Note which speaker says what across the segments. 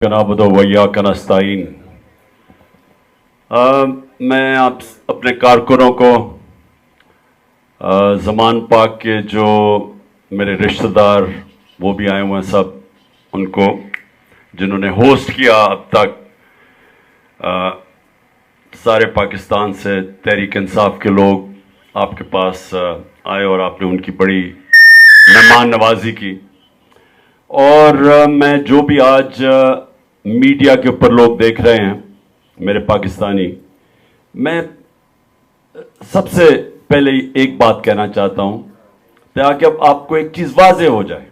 Speaker 1: नअबुदु व इय्याका नस्तईन। मैं आप अपने कारकुनों को ज़मान पाक के जो मेरे रिश्तेदार वो भी आए हुए हैं, सब उनको जिन्होंने होस्ट किया अब तक, सारे पाकिस्तान से तहरीक इंसाफ के लोग आपके पास आए और आपने उनकी बड़ी मेहमान नवाजी की। और मैं जो भी आज मीडिया के ऊपर लोग देख रहे हैं मेरे पाकिस्तानी, मैं सबसे पहले एक बात कहना चाहता हूं ताकि अब आपको एक चीज वाज़ेह हो जाए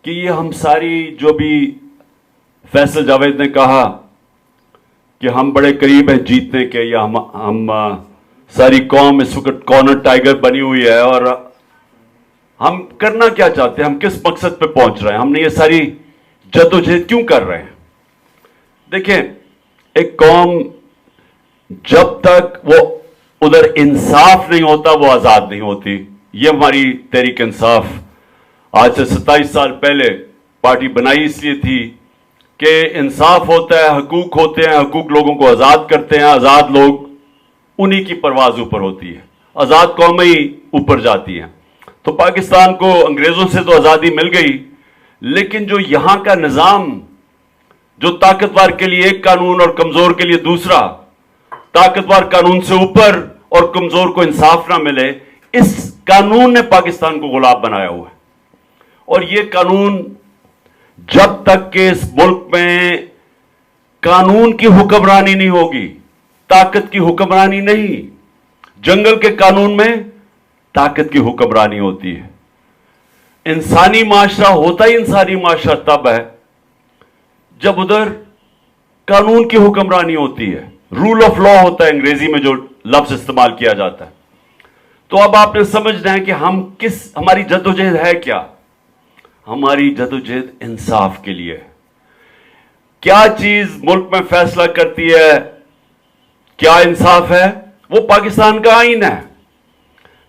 Speaker 1: कि ये हम सारी जो भी फैसल जावेद ने कहा कि हम बड़े करीब हैं जीतने के, या हम सारी कौम इस वक्त कॉर्नर टाइगर बनी हुई है और हम करना क्या चाहते हैं, हम किस मकसद पे पहुंच रहे हैं, हमने ये सारी जद्दोजहद क्यों कर रहे हैं। देखें, एक कौम जब तक वो उधर इंसाफ नहीं होता वो आजाद नहीं होती। ये हमारी तहरीक इंसाफ आज से 27 साल पहले पार्टी बनाई इसलिए थी कि इंसाफ होता है, हकूक होते हैं, हकूक लोगों को आजाद करते हैं, आजाद लोग उन्हीं की परवाज ऊपर होती है, आजाद कौमें ही ऊपर जाती हैं। तो पाकिस्तान को अंग्रेजों से तो आजादी मिल गई, लेकिन जो यहां का निजाम, जो ताकतवर के लिए एक कानून और कमजोर के लिए दूसरा, ताकतवर कानून से ऊपर और कमजोर को इंसाफ ना मिले, इस कानून ने पाकिस्तान को गुलाम बनाया हुआ है। और यह कानून जब तक कि इस मुल्क में कानून की हुक्मरानी नहीं होगी, ताकत की हुक्मरानी नहीं, जंगल के कानून में ताकत की हुक्मरानी होती है। इंसानी माशरा होता ही इंसानी माशरा तब है जब उधर कानून की हुक्मरानी होती है, रूल ऑफ लॉ होता है अंग्रेजी में जो लफ्ज इस्तेमाल किया जाता है। तो अब आपने समझना है कि हमारी जद्दोजहद है क्या। हमारी जद्दोजहद इंसाफ के लिए है। क्या चीज मुल्क में फैसला करती है क्या इंसाफ है? वो पाकिस्तान का आईन है,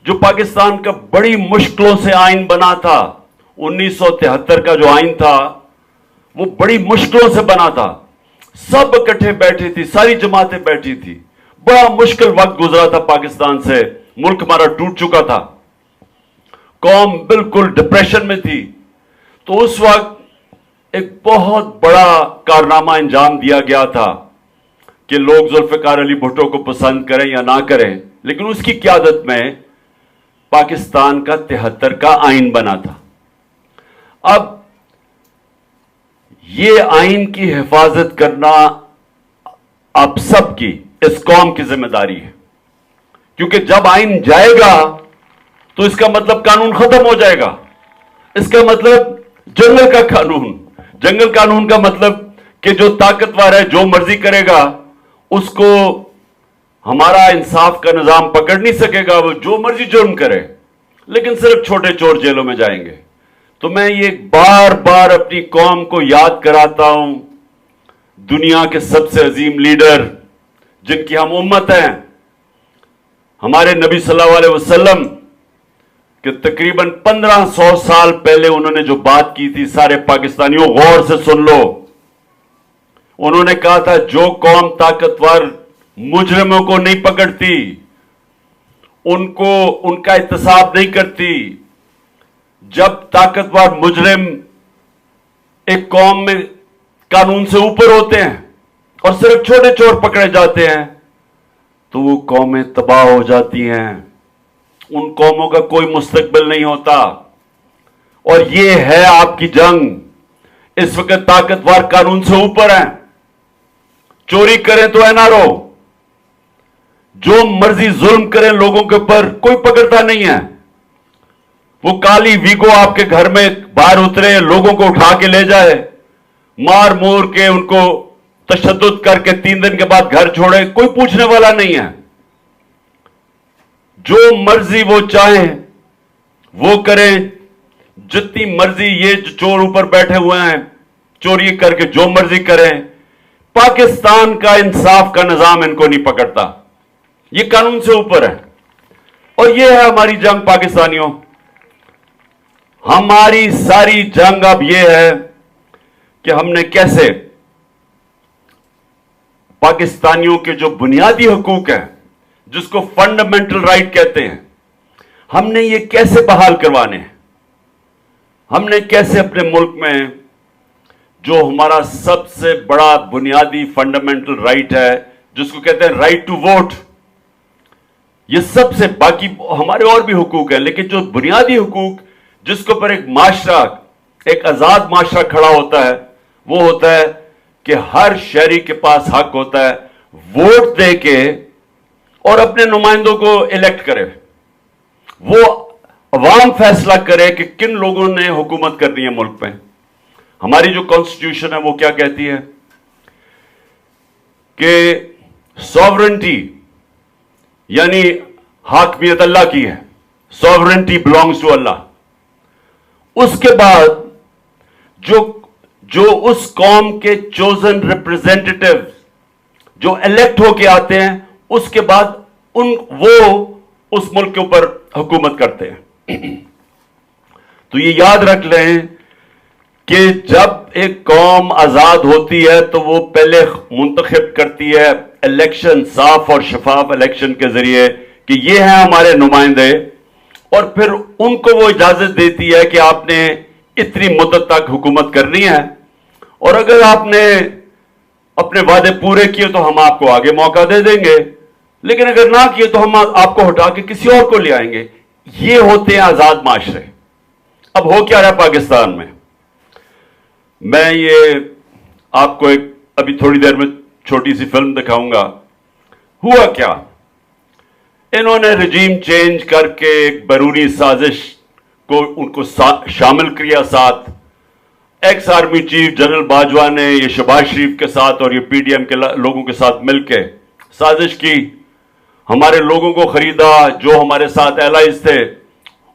Speaker 1: जो पाकिस्तान का बड़ी मुश्किलों से आईन बना था। 1973 का जो आईन था वो बड़ी मुश्किलों से बना था, सब इकट्ठे बैठी थी, सारी जमातें बैठी थी, बड़ा मुश्किल वक्त गुजरा था पाकिस्तान से, मुल्क हमारा टूट चुका था, कौम बिल्कुल डिप्रेशन में थी। तो उस वक्त एक बहुत बड़ा कारनामा अंजाम दिया गया था कि लोग जुल्फिकार अली भुट्टो को पसंद करें या ना करें, लेकिन उसकी क़यादत में पाकिस्तान का 73 का आईन बना था। अब ये आईन की हिफाजत करना आप सबकी, इस कौम की जिम्मेदारी है, क्योंकि जब आईन जाएगा तो इसका मतलब कानून खत्म हो जाएगा। इसका मतलब जंगल का कानून, जंगल कानून का मतलब कि जो ताकतवर है जो मर्जी करेगा उसको हमारा इंसाफ का निजाम पकड़ नहीं सकेगा, वो जो मर्जी जुर्म करे, लेकिन सिर्फ छोटे चोर जेलों में जाएंगे। तो मैं ये बार बार अपनी कौम को याद कराता हूं, दुनिया के सबसे अजीम लीडर जिनकी हम उम्मत हैं, हमारे नबी सल्लल्लाहु अलैहि वसल्लम के तकरीबन 1500 साल पहले उन्होंने जो बात की थी, सारे पाकिस्तानियों गौर से सुन लो। उन्होंने कहा था जो कौम ताकतवर मुजरिमों को नहीं पकड़ती, उनको उनका एहतसाब नहीं करती, जब ताकतवर मुजरिम एक कौम में कानून से ऊपर होते हैं और सिर्फ छोटे चोर पकड़े जाते हैं, तो वो कौमें तबाह हो जाती हैं, उन कौमों का कोई मुस्तकबिल नहीं होता। और ये है आपकी जंग। इस वक्त ताकतवर कानून से ऊपर हैं, चोरी करें तो एनआरओ, जो मर्जी जुल्म करें लोगों के ऊपर, कोई पकड़ता नहीं है। वो काली वीगो आपके घर में बाहर उतरे, लोगों को उठा के ले जाए, मार मोर के उनको तशद्दुद करके 3 दिन के बाद घर छोड़े, कोई पूछने वाला नहीं है। जो मर्जी वो चाहे वो करें, जितनी मर्जी ये जो चोर ऊपर बैठे हुए हैं चोरी करके जो मर्जी करें, पाकिस्तान का इंसाफ का निजाम इनको नहीं पकड़ता। ये कानून से ऊपर है। और ये है हमारी जंग पाकिस्तानियों। हमारी सारी जंग अब यह है کہ ہم نے کیسے پاکستانیوں کے جو بنیادی حقوق ہیں جس کو فنڈامنٹل رائٹ کہتے ہیں ہم نے یہ کیسے بحال کروانے ہیں. ہم نے کیسے اپنے ملک میں جو ہمارا سب سے بڑا بنیادی فنڈامنٹل رائٹ ہے جس کو کہتے ہیں رائٹ ٹو ووٹ, یہ سب سے باقی ہمارے اور بھی حقوق ہیں لیکن جو بنیادی حقوق جس کے اوپر ایک معاشرہ, ایک آزاد معاشرہ کھڑا ہوتا ہے وہ ہوتا ہے کہ ہر شہری کے پاس حق ہوتا ہے ووٹ دے کے اور اپنے نمائندوں کو الیکٹ کرے. وہ عوام فیصلہ کرے کہ کن لوگوں نے حکومت کرنی ہے ملک پہ. ہماری جو کانسٹیٹیوشن ہے وہ کیا کہتی ہے کہ سوورنٹی یعنی حاکمیت اللہ کی ہے, سوورنٹی بلانگز ٹو اللہ. اس کے بعد جو اس قوم کے چوزن ریپرزینٹیٹیو جو الیکٹ ہو کے آتے ہیں اس کے بعد وہ اس ملک کے اوپر حکومت کرتے ہیں. تو یہ یاد رکھ لیں کہ جب ایک قوم آزاد ہوتی ہے تو وہ پہلے منتخب کرتی ہے الیکشن, صاف اور شفاف الیکشن کے ذریعے کہ یہ ہیں ہمارے نمائندے, اور پھر ان کو وہ اجازت دیتی ہے کہ آپ نے اتنی مدت تک حکومت کرنی ہے اور اگر آپ نے اپنے وعدے پورے کیے تو ہم آپ کو آگے موقع دے دیں گے, لیکن اگر نہ کیے تو ہم آپ کو ہٹا کے کسی اور کو لے آئیں گے. یہ ہوتے ہیں آزاد معاشرے. اب ہو کیا رہا ہے پاکستان میں یہ آپ کو ایک ابھی تھوڑی دیر میں چھوٹی سی فلم دکھاؤں گا. ہوا کیا, انہوں نے رجیم چینج کر کے ایک بیرونی سازش کو ان کو شامل کیا ساتھ. X army chief general Bajwa نے یہ شہباز شریف کے ساتھ اور یہ پی ڈی ایم کے لوگوں کے ساتھ مل کے سازش کی, ہمارے لوگوں کو خریدا, جو ہمارے ساتھ ایلائز تھے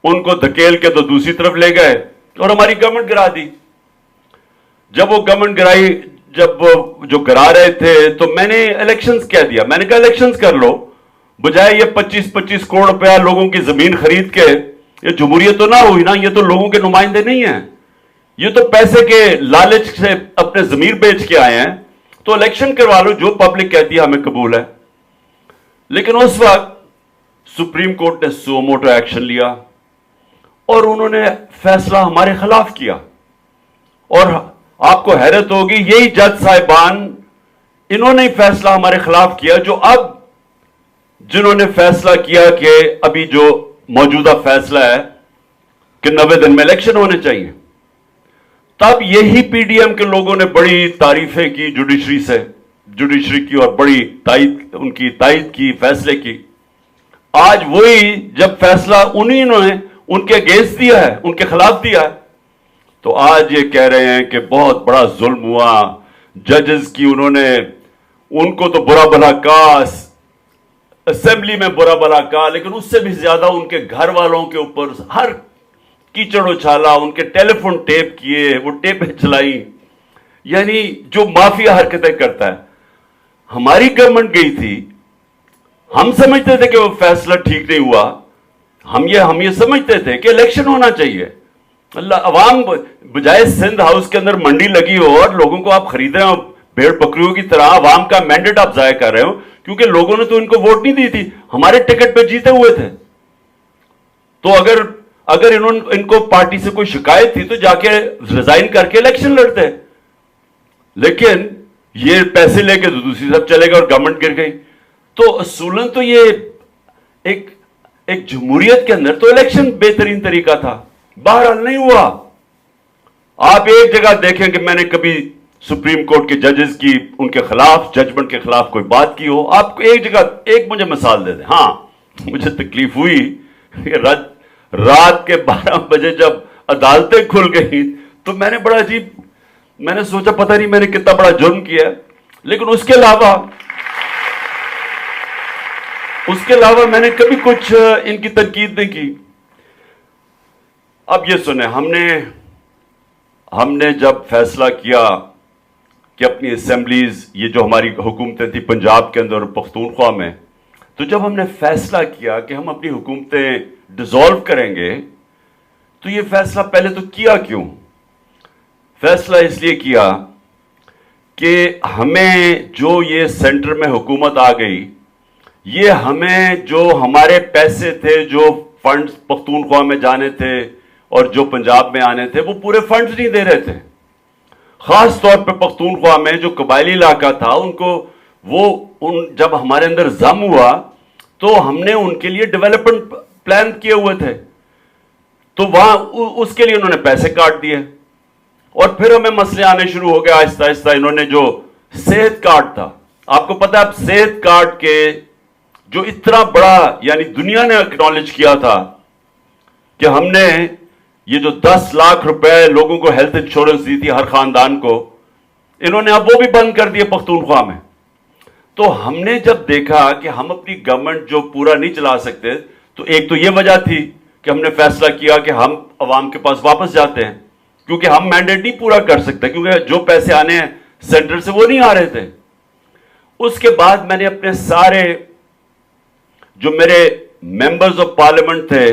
Speaker 1: ان کو دھکیل کے تو دوسری طرف لے گئے اور ہماری گورنمنٹ گرا دی. جب وہ گورنمنٹ گرائی, جب جو گرا رہے تھے تو میں نے الیکشنز کہہ دیا. میں نے کہا الیکشنز کر لو, بجائے یہ 25-25 کروڑ روپیہ لوگوں کی زمین خرید کے. یہ جمہوریت تو نہ ہوئی نا, یہ تو لوگوں کے نمائندے نہیں ہیں, یہ تو پیسے کے لالچ سے اپنے ضمیر بیچ کے آئے ہیں. تو الیکشن کروا لو, جو پبلک کہتی ہے ہمیں قبول ہے. لیکن اس وقت سپریم کورٹ نے سو موٹو ایکشن لیا اور انہوں نے فیصلہ ہمارے خلاف کیا. اور آپ کو حیرت ہوگی, یہی جج صاحبان انہوں نے فیصلہ ہمارے خلاف کیا جو اب جنہوں نے فیصلہ کیا کہ ابھی جو موجودہ فیصلہ ہے کہ 90 دن میں الیکشن ہونے چاہیے. تب یہی پی ڈی ایم کے لوگوں نے بڑی تعریفیں کی جوڈیشری کی اور بڑی ان کی تائید کی فیصلے کی. آج وہی جب فیصلہ انہی نے ان کے اگینسٹ دیا ہے, ان کے خلاف دیا ہے, تو آج یہ کہہ رہے ہیں کہ بہت بڑا ظلم ہوا ججز کی, انہوں نے ان کو تو برا بھلا کہا, اسمبلی میں برا بھلا کہا, لیکن اس سے بھی زیادہ ان کے گھر والوں کے اوپر ہر کیچڑ اچھالا, ان کے ٹیلی فون ٹیپ کیے, وہ ٹیپیں چلائی, یعنی جو مافیا حرکتیں کرتا ہے. ہماری گورنمنٹ گئی تھی, ہم سمجھتے تھے کہ وہ فیصلہ ٹھیک نہیں ہوا, ہم یہ سمجھتے تھے کہ الیکشن ہونا چاہیے. اللہ, عوام بجائے سندھ ہاؤس کے اندر منڈی لگی ہو اور لوگوں کو آپ خرید رہے ہو بھیڑ بکریوں کی طرح, عوام کا مینڈیٹ آپ ضائع کر رہے ہو کیونکہ لوگوں نے تو ان کو ووٹ نہیں دی تھی, ہمارے ٹکٹ پہ جیتے ہوئے تھے. تو اگر ان کو پارٹی سے کوئی شکایت تھی تو جا کے ریزائن کر کے الیکشن لڑتے, لیکن یہ پیسے لے کے تو دوسری طرف چلے گئے اور گورنمنٹ گر گئی. تو اصولاً تو یہ ایک جمہوریت کے اندر تو الیکشن بہترین طریقہ تھا, بہرحال نہیں ہوا. آپ ایک جگہ دیکھیں کہ میں نے کبھی سپریم کورٹ کے ججز کی ان کے خلاف ججمنٹ کے خلاف کوئی بات کی ہو. آپ کو ایک جگہ مجھے مثال دے دیں. ہاں, مجھے تکلیف ہوئی رات کے 12 بجے جب عدالتیں کھل گئی تو میں نے بڑا عجیب, میں نے سوچا پتہ نہیں میں نے کتنا بڑا جرم کیا ہے, لیکن اس کے علاوہ میں نے کبھی کچھ ان کی تنقید نہیں کی. اب یہ سنیں, ہم نے جب فیصلہ کیا کہ اپنی اسمبلیز, یہ جو ہماری حکومتیں تھیں پنجاب کے اندر پختونخوا میں, تو جب ہم نے فیصلہ کیا کہ ہم اپنی حکومتیں ڈیزالو کریں گے تو یہ فیصلہ پہلے تو کیا کیوں؟ फैसला इसलिए किया कि हमें जो ये सेंटर में हुकूमत आ गई, ये हमें जो हमारे पैसे थे, जो फंड्स पख्तूनख्वा में जाने थे और जो पंजाब में आने थे, वो पूरे फंड्स नहीं दे रहे थे। खास तौर पे पख्तूनख्वा में जो कबायली इलाका था, उनको जब हमारे अंदर जम हुआ तो हमने उनके लिए डेवलपमेंट प्लान किए हुए थे, तो वहां उसके लिए उन्होंने पैसे काट दिए और फिर हमें मसले आने शुरू हो गए आहिस्ता आहिस्ता। इन्होंने जो सेहत कार्ड था, आपको पता है सेहत कार्ड के जो इतना बड़ा यानी दुनिया ने एक्नॉलेज किया था कि हमने ये जो 10 लाख रुपए लोगों को हेल्थ इंश्योरेंस दी थी हर खानदान को, इन्होंने अब वो भी बंद कर दिए पख्तूनख्वा में। तो हमने जब देखा कि हम अपनी गवर्नमेंट जो पूरा नहीं चला सकते, तो एक तो ये वजह थी कि हमने फैसला किया कि हम अवाम के पास वापस जाते हैं, क्योंकि हम मैंडेट नहीं पूरा कर सकते, क्योंकि जो पैसे आने हैं सेंटर से वो नहीं आ रहे थे। उसके बाद मैंने अपने सारे जो मेरे मेंबर्स ऑफ पार्लियामेंट थे,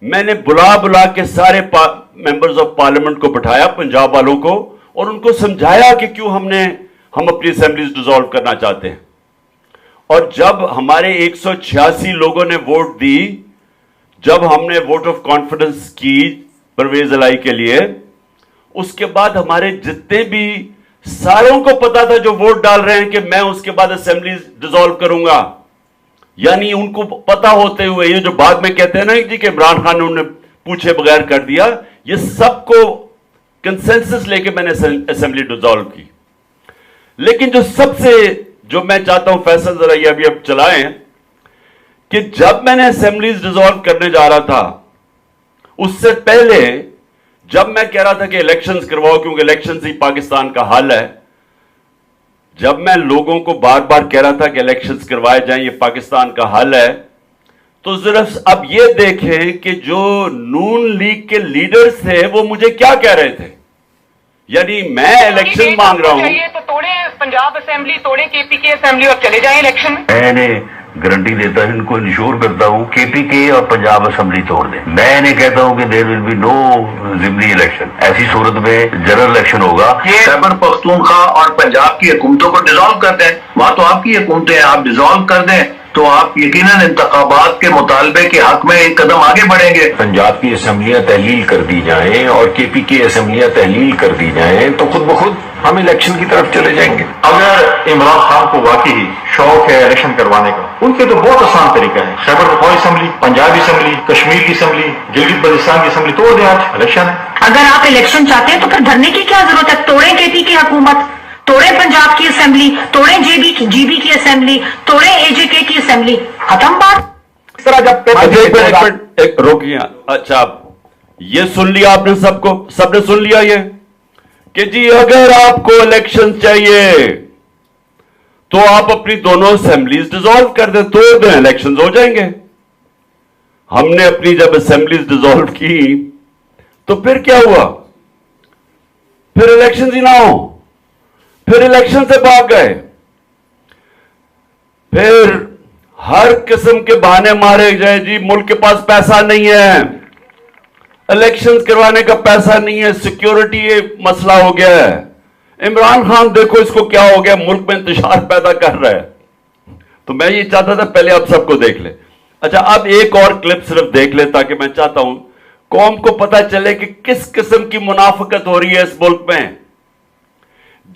Speaker 1: मैंने बुला बुला के सारे मेंबर्स ऑफ पार्लियामेंट को बिठाया, पंजाब वालों को, और उनको समझाया कि क्यों हम अपनी असेंबलीज डिसॉल्व करना चाहते हैं। और जब हमारे 186 लोगों ने वोट दी, जब हमने वोट ऑफ कॉन्फिडेंस की परवेज इलाही के लिए, उसके बाद हमारे जितने भी सारों को पता था जो वोट डाल रहे हैं कि मैं उसके बाद असेंबली डिसॉल्व करूंगा, यानी उनको पता होते हुए, ये जो बाद में कहते हैं ना जी कि इमरान खान ने उन्हें पूछे बगैर कर दिया, ये सबको कंसेंसस लेके मैंने असेंबली डिसॉल्व की। लेकिन जो मैं चाहता हूं फैसल जरा ये अभी अब चलाएं, कि जब मैंने असेंबलीज डिसॉल्व करने जा रहा था, उससे पहले जब मैं कह रहा था कि इलेक्शंस करवाओ क्योंकि इलेक्शंस ही पाकिस्तान का हल है, जब मैं लोगों को बार बार कह रहा था कि इलेक्शंस करवाए जाएं, ये पाकिस्तान का हल है, तो जरा अब ये देखें कि जो नून लीग के लीडर्स थे वो मुझे क्या कह रहे थे। यानी मैं इलेक्शन मांग रहा हूं,
Speaker 2: तो तोड़े पंजाब असेंबली, तोड़े केपीके असेंबली और चले जाएं इलेक्शन में।
Speaker 3: मैंने गारंटी देता हूं, इनको इंश्योर करता हूं, केपीके और पंजाब असेंबली तोड़ दें। मैं इन्हें कहता हूं कि देयर विल बी नो जिमनी इलेक्शन। ऐसी सूरत में जनरल इलेक्शन होगा।
Speaker 4: खैबर पख्तूनख्वा और पंजाब की हुकूमतों को डिसॉल्व कर दें, वहां तो आपकी हुकूमतें, आप डिसॉल्व कर दें तो आप यकीनन इंतखाबात के मुतालबे के हक में एक कदम आगे बढ़ेंगे।
Speaker 3: पंजाब की असेंबलियां तहलील कर दी जाएं और केपीके असेंबलियां तहलील कर दी जाएं तो खुद ब खुद हम इलेक्शन की तरफ चले जाएंगे।
Speaker 5: अगर इमरान खान को वाकई शौक है इलेक्शन करवाने का, उनके तो बहुत आसान तरीका है। खैबर पख्तूनख्वा असेंबली, पंजाब असेंबली, कश्मीर की असेंबली, गिलगित बल्तिस्तान की असेंबली तोड़ दें, आज इलेक्शन है।
Speaker 2: अगर आप इलेक्शन चाहते हैं तो फिर धरने की क्या जरूरत है? तोड़े केपी की हुकूमत, तोड़े पंजाब की असेंबली, तोड़े जीबी की असेंबली, तोड़े एजेके की असेंबली, खत्म बात।
Speaker 5: इस तरह जब
Speaker 1: एक रोकिए। अच्छा, ये सुन लिया आपने, सबने सुन लिया ये कि जी अगर आपको इलेक्शन चाहिए तो आप अपनी दोनों असेंबलीज डिसॉल्व कर दें, तोड़ दें, इलेक्शन हो जाएंगे। हमने अपनी जब असेंबलीज डिसॉल्व की तो फिर क्या हुआ? फिर इलेक्शन ही ना हो, फिर इलेक्शन से भाग गए, फिर हर किस्म के बहाने मारे गए। जी मुल्क के पास पैसा नहीं है, इलेक्शंस करवाने का पैसा नहीं है, सिक्योरिटी ये मसला हो गया है। इमरान खान देखो इसको क्या हो गया, मुल्क में इंतशार पैदा कर रहा है। तो मैं ये चाहता था पहले आप सबको देख ले। अच्छा, अब एक और क्लिप सिर्फ देख ले ताकि मैं चाहता हूं कौम को पता चले कि किस किस्म की मुनाफिकत हो रही है इस मुल्क में।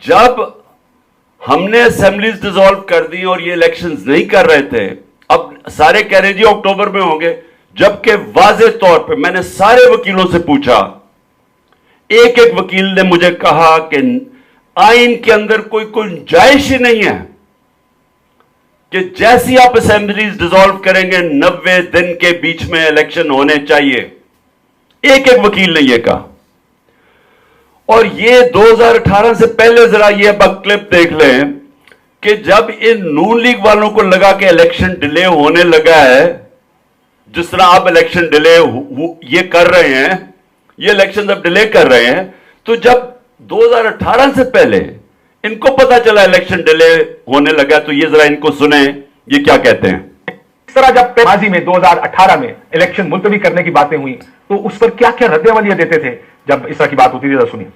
Speaker 1: जब हमने असेंबलीज डिसॉल्व कर दी और ये इलेक्शंस नहीं कर रहे थे, अब सारे कह रहे जी अक्टूबर में होंगे, जबकि वाज़े तौर पे मैंने सारे वकीलों से पूछा, एक एक वकील ने मुझे कहा कि आइन के अंदर कोई गुंजाइश ही नहीं है कि जैसी आप असेंबलीज डिसॉल्व करेंगे 90 दिन के बीच में इलेक्शन होने चाहिए। एक एक वकील ने यह कहा। और ये 2018 से पहले जरा ये अब क्लिप देख लें कि जब इन नून लीग वालों को लगा कि इलेक्शन डिले होने लगा है, जिस तरह आप इलेक्शन डिले ये कर रहे हैं, ये इलेक्शन अब डिले कर रहे हैं, तो जब 2018 से पहले इनको पता चला इलेक्शन डिले होने लगा, तो ये जरा इनको सुने ये क्या कहते हैं।
Speaker 5: इस तरह जब माजी में 2018 में इलेक्शन मुलतवी करने की बातें हुई तो उस पर क्या क्या रद्द अमल देते थे जब इस तरह की बात होती थी, सुनिए।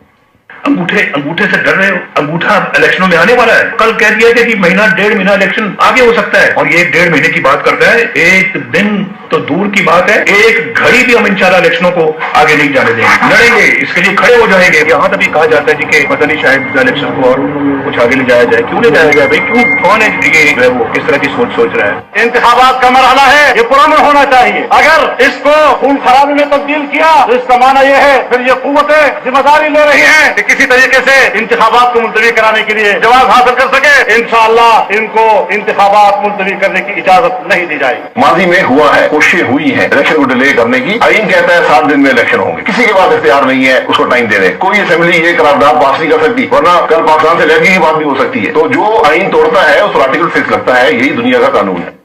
Speaker 4: अंगूठे से डर रहे हो? अंगूठा इलेक्शनों में आने वाला है। कल कह दिया कि महीना 1.5 महीना इलेक्शन आगे हो सकता है, और ये 1.5 महीने की बात करता है। एक दिन तो दूर की बात है, एक घड़ी भी हम इंशाल्लाह इलेक्शनों को आगे नहीं जाने देंगे, लड़ेंगे, इसके लिए खड़े हो जाएंगे। यहाँ तक भी कहा जाता है कि पता नहीं शायद इलेक्शन को और कुछ आगे ले जाया जाए। क्यों ले जाया जाए भाई? क्यों? कौन है ये वो किस तरह की सोच रहा है?
Speaker 5: इंतखाबात का मरहला है, ये पुरअमन होना चाहिए। अगर इसको खून खराबी में तब्दील किया तो इसका माना यह है फिर ये कुव्वतें जिम्मेदारी ले रही हैं कि किसी तरीके से इंतखाबात को मुलतवी कराने के लिए जवाब हासिल कर सके। इंशाअल्लाह इनको इंतखाबात मुलतवी करने की इजाजत नहीं दी जाएगी।
Speaker 6: माजी में हुआ है, कोशिशें हुई हैं इलेक्शन को डिले करने की। आईन कहता है 7 दिन में इलेक्शन होंगे, किसी के पास इख्तियार नहीं है उसको टाइम दे दे। कोई असेंबली ये करारदाद पास नहीं कर सकती, वरना कल पाकिस्तान से लड़ने की बात भी हो सकती है। तो जो आईन तोड़ता है उस आर्टिकल 6 लगता है, यही दुनिया का कानून है।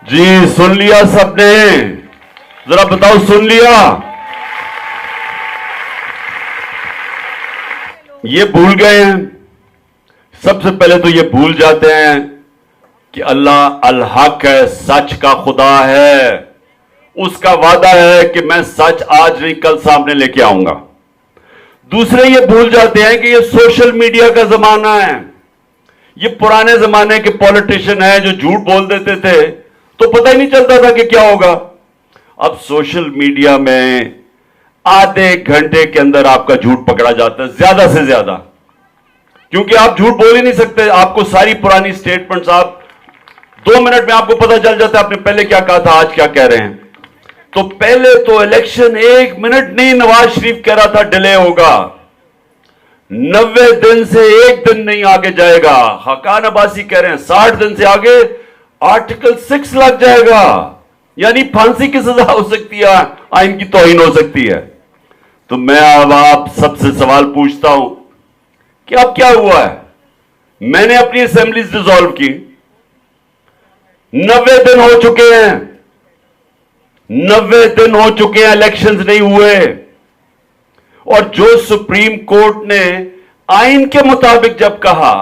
Speaker 1: जी सुन लिया सबने? जरा बताओ, सुन लिया? ये भूल गए हैं। सबसे पहले तो ये भूल जाते हैं कि अल्लाह अल हक है, सच का खुदा है। उसका वादा है कि मैं सच आज नहीं कल सामने लेके आऊंगा। दूसरे ये भूल जाते हैं कि ये सोशल मीडिया का जमाना है। ये पुराने जमाने के पॉलिटिशियन है जो झूठ बोल देते थे तो पता ही नहीं चलता था कि क्या होगा। अब सोशल मीडिया में आधे घंटे के अंदर आपका झूठ पकड़ा जाता है, ज्यादा से ज्यादा, क्योंकि आप झूठ बोल ही नहीं सकते। आपको सारी पुरानी स्टेटमेंट्स आप 2 मिनट में आपको पता चल जाता है आपने पहले क्या कहा था, आज क्या कह रहे हैं। तो पहले तो इलेक्शन 1 मिनट नहीं, नवाज शरीफ कह रहा था डिले होगा, 90 दिन से 1 दिन नहीं आगे जाएगा। हकान अब्बासी कह रहे हैं 60 दिन से आगे आर्टिकल 6 लग जाएगा, यानी फांसी की सजा हो सकती है, आइन की तौहीन हो सकती है। तो मैं अब आप सबसे सवाल पूछता हूं कि अब क्या हुआ है? मैंने अपनी असेंबलीज डिसॉल्व की, 90 दिन हो चुके हैं, 90 दिन हो चुके हैं, इलेक्शंस नहीं हुए। और जो सुप्रीम कोर्ट ने आइन के मुताबिक जब कहा,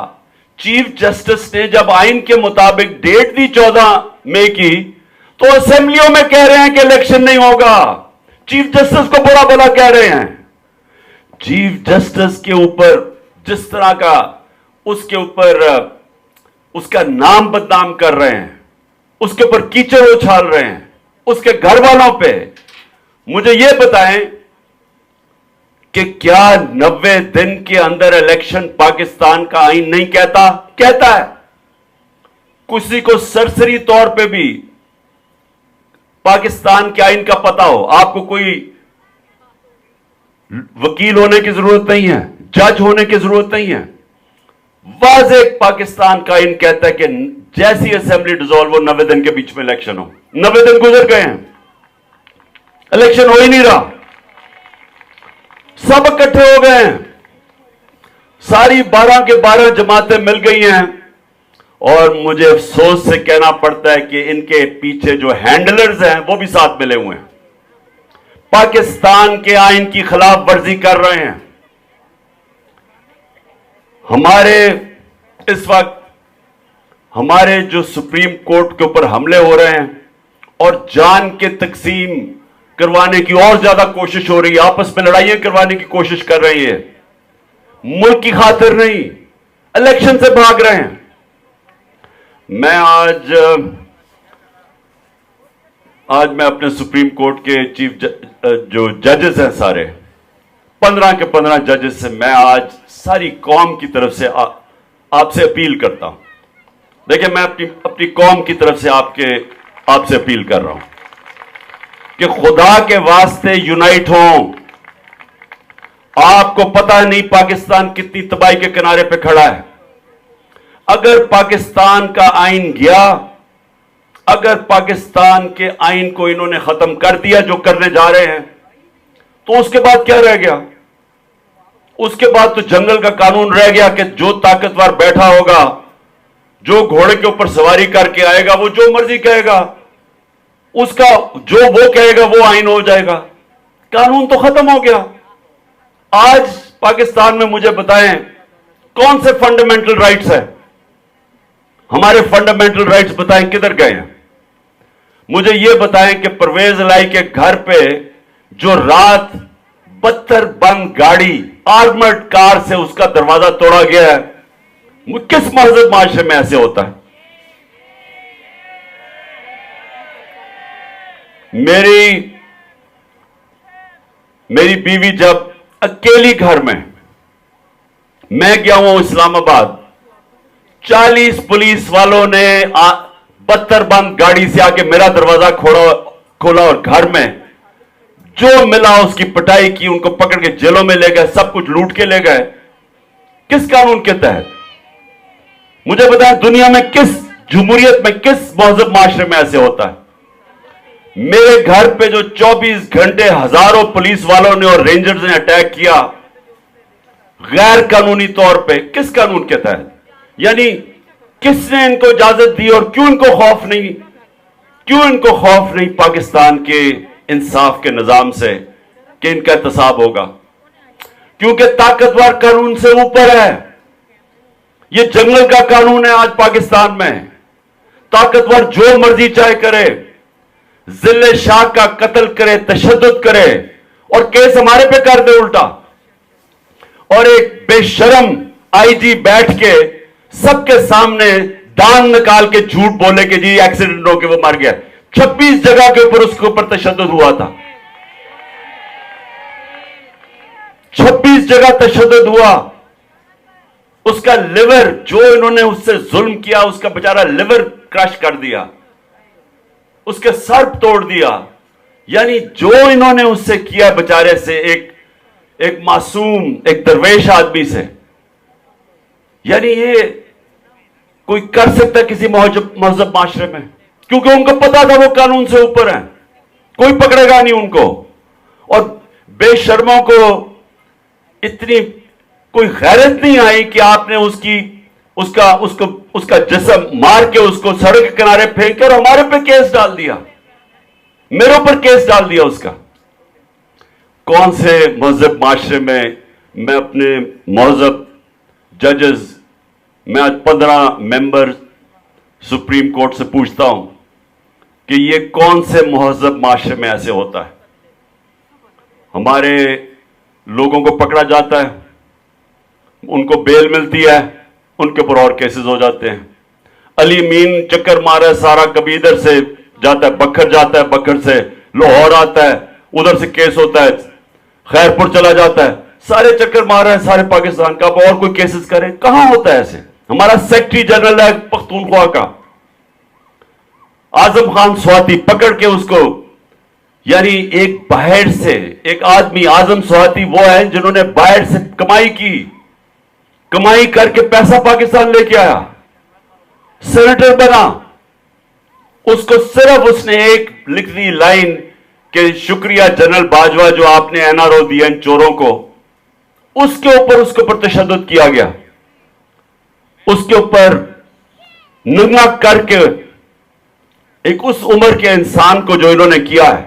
Speaker 1: चीफ जस्टिस ने जब आइन के मुताबिक डेट दी 14 मई की, तो असेंबलियों में कह रहे हैं कि इलेक्शन नहीं होगा। चीफ जस्टिस को बुरा भला कह रहे हैं। चीफ जस्टिस के ऊपर जिस तरह का उसके ऊपर उसका नाम बदनाम कर रहे हैं, उसके ऊपर कीचड़ उछाल रहे हैं, उसके घर वालों पे, मुझे यह बताएं कि क्या 90 दिन के अंदर इलेक्शन पाकिस्तान का आइन नहीं कहता? कहता है। किसी को सरसरी तौर पे भी पाकिस्तान के आइन का पता हो, आपको कोई वकील होने की जरूरत नहीं है, जज होने की जरूरत नहीं है। वाज़ेह पाकिस्तान का आइन कहता है कि जैसी असेंबली डिसॉल्व हो 90 दिन के बीच में इलेक्शन हो। 90 दिन गुजर गए हैं, इलेक्शन हो ही नहीं रहा। सब इकट्ठे हो गए हैं, सारी 12 के 12 जमातें मिल गई हैं, और मुझे अफसोस से कहना पड़ता है कि इनके पीछे जो हैंडलर्स हैं वो भी साथ मिले हुए हैं, पाकिस्तान के आइन की खिलाफ वर्जी कर रहे हैं। हमारे इस वक्त हमारे जो सुप्रीम कोर्ट के ऊपर हमले हो रहे हैं और जान के तकसीम करवाने की और ज्यादा कोशिश हो रही है, आपस में लड़ाइयां करवाने की कोशिश कर रही है, मुल्क की खातिर नहीं, इलेक्शन से भाग रहे हैं। मैं आज मैं अपने सुप्रीम कोर्ट के चीफ जो जजेस हैं सारे 15 के 15 जजेस से मैं आज सारी कौम की तरफ से आपसे अपील करता हूं। देखिए, मैं अपनी कौम की तरफ से आपसे अपील कर रहा हूं कि खुदा के वास्ते यूनाइट हों। आपको पता नहीं पाकिस्तान कितनी तबाही के किनारे पे खड़ा है। अगर पाकिस्तान का आइन गया, अगर पाकिस्तान के आइन को इन्होंने खत्म कर दिया जो करने जा रहे हैं, तो उसके बाद क्या रह गया? उसके बाद तो जंगल का कानून रह गया कि जो ताकतवर बैठा होगा, जो घोड़े के ऊपर सवारी करके आएगा, वो जो मर्जी कहेगा, उसका जो वो कहेगा वो आइन हो जाएगा। कानून तो खत्म हो गया। आज पाकिस्तान में मुझे बताएं कौन से फंडामेंटल राइट्स है? हमारे फंडामेंटल राइट्स बताएं किधर गए हैं? मुझे यह बताएं कि परवेज लाई के घर पे जो रात 72 बंद गाड़ी आर्मर्ड कार से उसका दरवाजा तोड़ा गया है। किस महजब माशरे में ऐसे होता है? मेरी बीवी जब अकेली घर में, मैं गया हूं इस्लामाबाद, 40 पुलिस वालों ने बत्तर बंद गाड़ी से आके मेरा दरवाजा खोला और घर में जो मिला उसकी पिटाई की, उनको पकड़ के जेलों में ले गए, सब कुछ लूट के ले गए। किस कानून के तहत? मुझे बताएं, दुनिया में किस जमहूरियत में, किस महजब माशरे में ऐसे होता है? मेरे घर पे जो 24 घंटे हजारों पुलिस वालों ने और रेंजर्स ने अटैक किया गैर कानूनी तौर पे, किस कानून के तहत? यानी किसने इनको इजाजत दी और क्यों इनको खौफ नहीं? क्यों इनको खौफ नहीं पाकिस्तान के इंसाफ के निजाम से कि इनका एहतसाब होगा? क्योंकि ताकतवर कानून से ऊपर है। ये जंगल का कानून है आज पाकिस्तान में। ताकतवर जो मर्जी चाहे करे, जिले शाह का कत्ल करे, तशद्दुद करे और केस हमारे पे कर दे उल्टा। और एक बेशरम आईजी बैठ के सबके सामने दान निकाल के झूठ बोले कि जी एक्सीडेंट हो के वो मर गया। 26 जगह के ऊपर उसके ऊपर तशद्दुद हुआ था। 26 जगह तशद्दुद हुआ। उसका लिवर, जो इन्होंने उससे जुल्म किया, उसका बेचारा लिवर क्रश कर दिया, उसके सर तोड़ दिया। यानी जो इन्होंने उससे किया बेचारे से, एक मासूम, एक दरवेश आदमी से, यानी ये कोई कर सकता किसी महजब माशरे में? क्योंकि उनको पता था वो कानून से ऊपर है, कोई पकड़ेगा नहीं उनको। और बेशर्मों को इतनी कोई गैरत नहीं आई कि आपने उसका जिस्म मार के उसको सड़क के किनारे फेंक कर हमारे पे केस डाल दिया, मेरे ऊपर केस डाल दिया उसका। कौन से महजब माशरे में मैं अपने महजब जजेस, मैं आज 15 मेंबर सुप्रीम कोर्ट से पूछता हूं कि ये कौन से महजब माशरे में ऐसे होता है? हमारे लोगों को पकड़ा जाता है, उनको बेल मिलती है, उनके ऊपर और केसेस हो जाते हैं। अली मीन चक्कर मारा है सारा, कभी इधर से जाता है बखर, जाता है बखर से लाहौर आता है, उधर से केस होता है, खैरपुर चला जाता है, सारे चक्कर मार रहे हैं सारे पाकिस्तान का। और कोई केसेस करे? कहां होता है ऐसे? हमारा सेक्रेटरी जनरल है पख्तूनख्वा का, आजम खान स्वाति, पकड़ के उसको, यानी एक बाहर से एक आदमी, आजम स्वाति वो है जिन्होंने बाहर से कमाई करके पैसा पाकिस्तान लेके आया, सेनेटर बना। उसको सिर्फ उसने एक लिख दी लाइन कि शुक्रिया जनरल बाजवा जो आपने एनआरओ दिया इन चोरों को, उसके ऊपर तशद्दुद किया गया। उसके ऊपर नंगा करके एक उस उम्र के इंसान को जो इन्होंने किया है,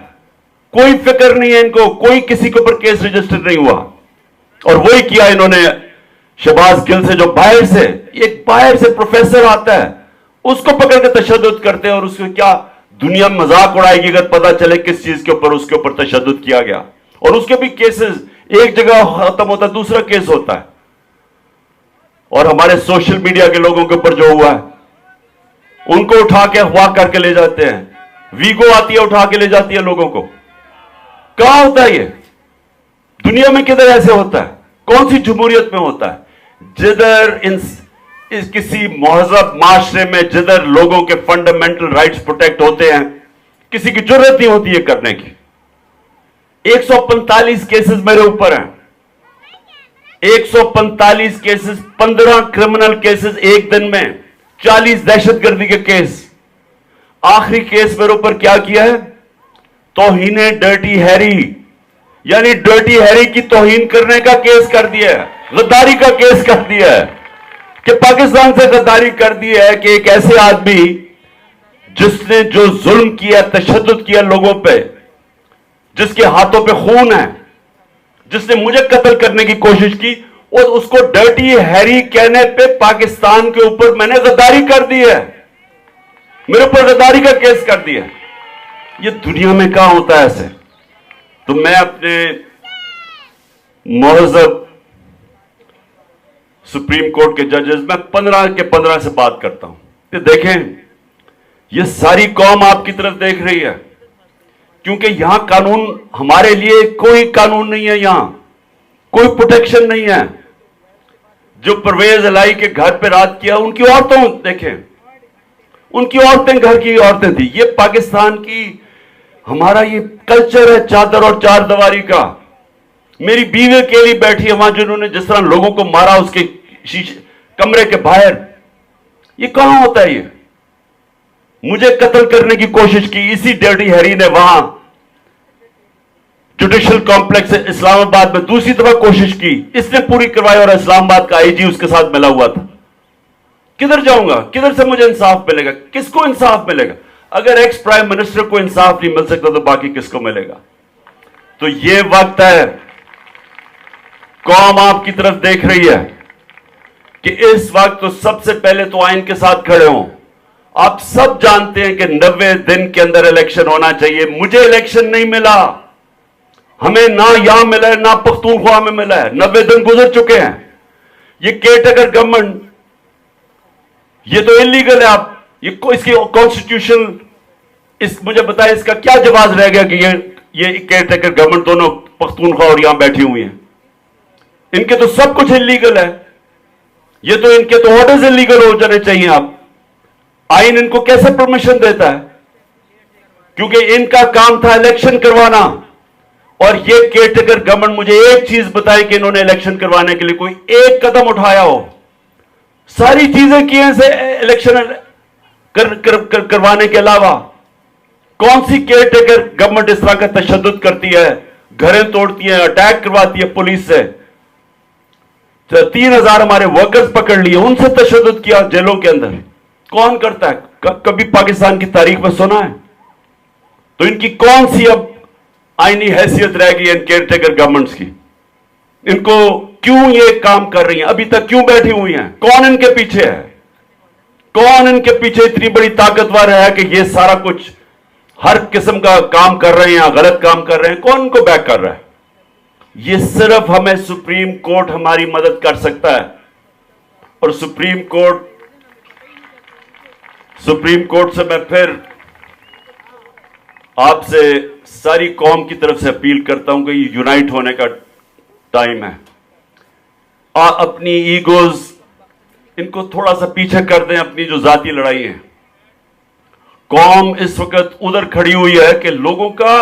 Speaker 1: कोई फिक्र नहीं है इनको, कोई किसी के ऊपर केस रजिस्टर नहीं हुआ। और वही किया इन्होंने शहबाज गिल से, जो बाहर से प्रोफेसर आता है, उसको पकड़ के तशद्दुद करते हैं। और उसको क्या दुनिया मजाक उड़ाएगी अगर पता चले किस चीज के ऊपर उसके ऊपर तशद्दुद किया गया। और उसके भी केसेस एक जगह खत्म होता है, दूसरा केस होता है। और हमारे सोशल मीडिया के लोगों के ऊपर जो हुआ है, उनको उठा के अगवा करके ले जाते हैं। वीगो आती है, उठा के ले जाती है लोगों को। कहां होता है ये? दुनिया में किधर ऐसे होता है? कौन सी जमहूरियत में होता है जिधर किसी महजब माशरे में जिधर लोगों के फंडामेंटल राइट्स प्रोटेक्ट होते हैं, किसी की जरूरत नहीं होती है करने की। 145 केसेस मेरे ऊपर हैं, 145 केसेस, 15 क्रिमिनल केसेस एक दिन में, 40 दहशतगर्दी के केस। आखिरी केस मेरे ऊपर क्या किया है? तौहीने डर्टी हैरी, यानी डर्टी हैरी की तौहीन करने का केस कर दिया है, गद्दारी का केस कर दिया है कि पाकिस्तान से गद्दारी कर दी है कि एक ऐसे आदमी जिसने जो जुल्म किया, तशद्दुद किया लोगों पे, जिसके हाथों पे खून है, जिसने मुझे कत्ल करने की कोशिश की, और उसको डर्टी हैरी कहने पे पाकिस्तान के ऊपर मैंने गद्दारी कर दी है, मेरे ऊपर गद्दारी का केस कर दिया। ये दुनिया में कहां होता है ऐसे? तो मैं अपने महजब सुप्रीम कोर्ट के जजेस, मैं 15 के 15 से बात करता हूं कि देखें, ये सारी कौम आपकी तरफ देख रही है, क्योंकि यहां कानून, हमारे लिए कोई कानून नहीं है, यहां कोई प्रोटेक्शन नहीं है। जो परवेज इलाही के घर पे रात किया, उनकी औरतों देखें, उनकी औरतें घर की औरतें थी। ये पाकिस्तान की, हमारा ये कल्चर है चादर और चार दीवारी का। मेरी बीवी अकेली बैठी है वहां, जिन्होंने जिस तरह लोगों को मारा उसके शीशे कमरे के बाहर, ये कहां होता है? ये मुझे कत्ल करने की कोशिश की इसी डर्टी हैरी ने वहां जुडिशियल कॉम्प्लेक्स इस्लामाबाद में दूसरी दफा कोशिश की, इसने पूरी करवाई और इस्लामाबाद का आईजी उसके साथ मिला हुआ था। किधर जाऊंगा? किधर से मुझे इंसाफ मिलेगा? किसको इंसाफ मिलेगा? अगर एक्स प्राइम मिनिस्टर को इंसाफ नहीं मिल सकता तो बाकी किसको मिलेगा? तो ये वक्त है, कौम आपकी तरफ देख रही है कि इस वक्त तो सबसे पहले तो आइन के साथ खड़े हों। आप सब जानते हैं कि 90 दिन के अंदर इलेक्शन होना चाहिए। मुझे इलेक्शन नहीं मिला, हमें ना यहां मिला है ना पख्तूनख्वा में मिला है। 90 दिन गुजर चुके हैं। ये केयरटेकर गवर्नमेंट, ये तो इलीगल है। आप ये इसकी कॉन्स्टिट्यूशन, मुझे बताएं इसका क्या जवाब रह गया कि ये केयरटेकर गवर्नमेंट दोनों पख्तूनख्वा और यहां बैठी हुई हैं। इनके तो सब कुछ इलीगल है, ये तो इनके तो ऑर्डर्स इलीगल हो जाने चाहिए। आप आइन इनको कैसे परमिशन देता है? क्योंकि इनका काम था इलेक्शन करवाना, और ये केयरटेकर गवर्नमेंट, मुझे एक चीज बताए कि इन्होंने इलेक्शन करवाने के लिए कोई एक कदम उठाया हो? सारी चीजें की हैं से इलेक्शन करवाने के अलावा। कौन सी केयरटेकर गवर्नमेंट इस तरह का तशद्दुद करती है, घरें तोड़ती है, अटैक करवाती है पुलिस से? 3000 हमारे वर्कर्स पकड़ लिए, उनसे तशद्दुद किया जेलों के अंदर। कौन करता है? कभी पाकिस्तान की तारीख में सुना है? तो इनकी कौन सी अब आईनी हैसियत रह गई है इन केयरटेकर गवर्नमेंट्स की? इनको क्यों ये काम कर रही हैं? अभी तक क्यों बैठी हुई हैं? कौन इनके पीछे है? कौन इनके पीछे इतनी बड़ी ताकतवर है कि ये सारा कुछ हर किस्म का काम कर रहे हैं या गलत काम कर रहे हैं? कौन इनको बैक कर रहा है? ये सिर्फ हमें सुप्रीम कोर्ट हमारी मदद कर सकता है। और सुप्रीम कोर्ट से मैं फिर आपसे सारी कौम की तरफ से अपील करता हूं कि ये यूनाइट होने का टाइम है। अपनी ईगोज इनको थोड़ा सा पीछे कर दें, अपनी जो जाती लड़ाई है। कौम इस वक्त उधर खड़ी हुई है कि लोगों का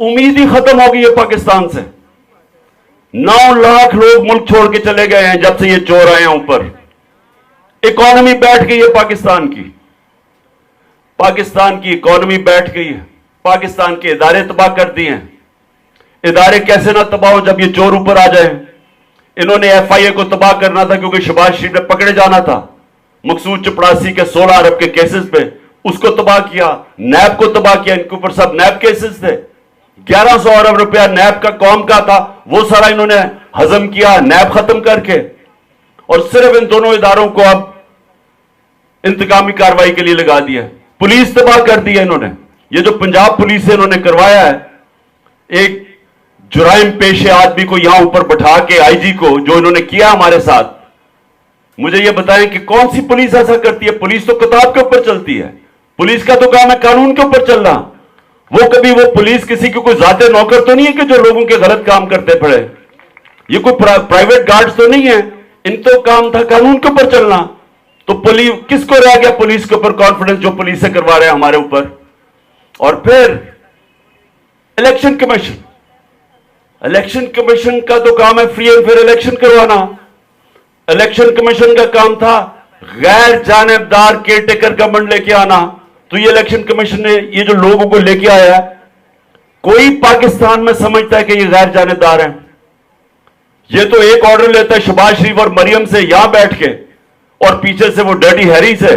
Speaker 1: उम्मीद ही खत्म हो गई है पाकिस्तान से। 9 लाख लोग मुल्क छोड़ के चले गए हैं जब से ये चोर आए हैं ऊपर। इकॉनमी बैठ गई है पाकिस्तान की इकॉनमी बैठ गई है। पाकिस्तान के इदारे तबाह कर दिए हैं। इदारे कैसे ना तबाह हो जब ये चोर ऊपर आ जाए? इन्होंने FIA को तबाह करना था क्योंकि शहबाज शरीफ ने पकड़े जाना था मकसूद चपड़ासी के 16 अरब के केसेस पे, उसको तबाह किया। नैब को तबाह किया, इनके ऊपर सब नैब केसेस थे। 1100 अरब रुपया नैब का कौम का था, वो सारा इन्होंने हजम किया नैब खत्म करके, और सिर्फ इन दोनों इदारों को अब इंतकामी कार्रवाई के लिए लगा दिया। पुलिस तबाह कर दी है इन्होंने। ये जो पंजाब पुलिस से इन्होंने करवाया है, एक जुराइम पेशे आदमी को यहां ऊपर बैठा के, IG को, जो इन्होंने किया हमारे साथ, मुझे ये बताएं कि कौन सी पुलिस ऐसा करती है? पुलिस तो किताब के ऊपर चलती है। पुलिस का तो काम है कानून के ऊपर चलना। वो पुलिस किसी के कोई जाते नौकर तो नहीं है कि जो लोगों के गलत काम करते पड़े। ये कोई प्राइवेट गार्ड्स तो नहीं है। इन तो काम था कानून के ऊपर चलना। तो पुलिस, किसको रह गया पुलिस के ऊपर कॉन्फिडेंस जो पुलिस से करवा रहे हैं हमारे ऊपर? और फिर इलेक्शन कमीशन का तो काम है फ्री एंड फेयर इलेक्शन करवाना। इलेक्शन कमीशन का काम था गैर जानिबदार केयरटेकर गवर्नमेंट लेके आना। तो ये इलेक्शन कमीशन ने ये जो लोगों को लेके आया, कोई पाकिस्तान में समझता है कि ये गैर जानिबदार है? ये तो एक ऑर्डर लेता है शहबाज शरीफ और मरियम से यहां बैठ के, और पीछे से वो डर्टी हैरी से,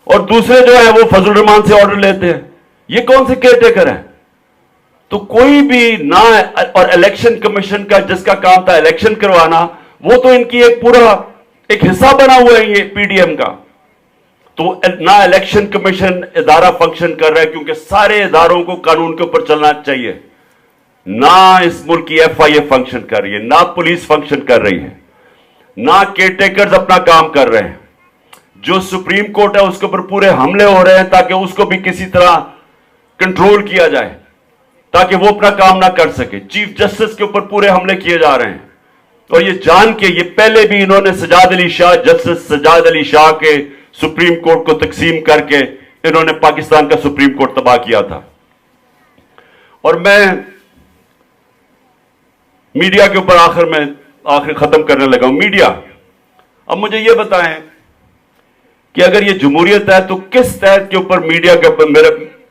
Speaker 1: और दूसरे जो है वो फजल रहमान से ऑर्डर लेते हैं। ये कौन से केयरटेकर है? तो कोई भी ना, और इलेक्शन कमीशन का जिसका काम था इलेक्शन करवाना, वो तो इनकी एक हिस्सा बना हुआ है ये PDM का। तो ना इलेक्शन कमीशन इदारा फंक्शन कर रहा है, क्योंकि सारे इदारों को कानून के ऊपर चलना चाहिए। ना इस मुल्क की FIA फंक्शन कर रही है, ना पुलिस फंक्शन कर रही है, ना केयरटेकर्स अपना काम कर रहे हैं। जो सुप्रीम कोर्ट है उसके ऊपर पूरे हमले हो रहे हैं ताकि उसको भी किसी तरह कंट्रोल किया जाए, ताकि वो अपना काम ना कर सके। चीफ जस्टिस के ऊपर पूरे हमले किए जा रहे हैं, और ये जान के, ये पहले भी इन्होंने सजाद अली शाह, जस्टिस सजाद अली शाह के सुप्रीम कोर्ट को तकसीम करके इन्होंने पाकिस्तान का सुप्रीम कोर्ट तबाह किया था। और मैं मीडिया के ऊपर आखिर खत्म करने लगा हूं। मीडिया, अब मुझे यह बताएं कि अगर ये जमहूरियत है तो किस तहत के ऊपर मीडिया के ऊपर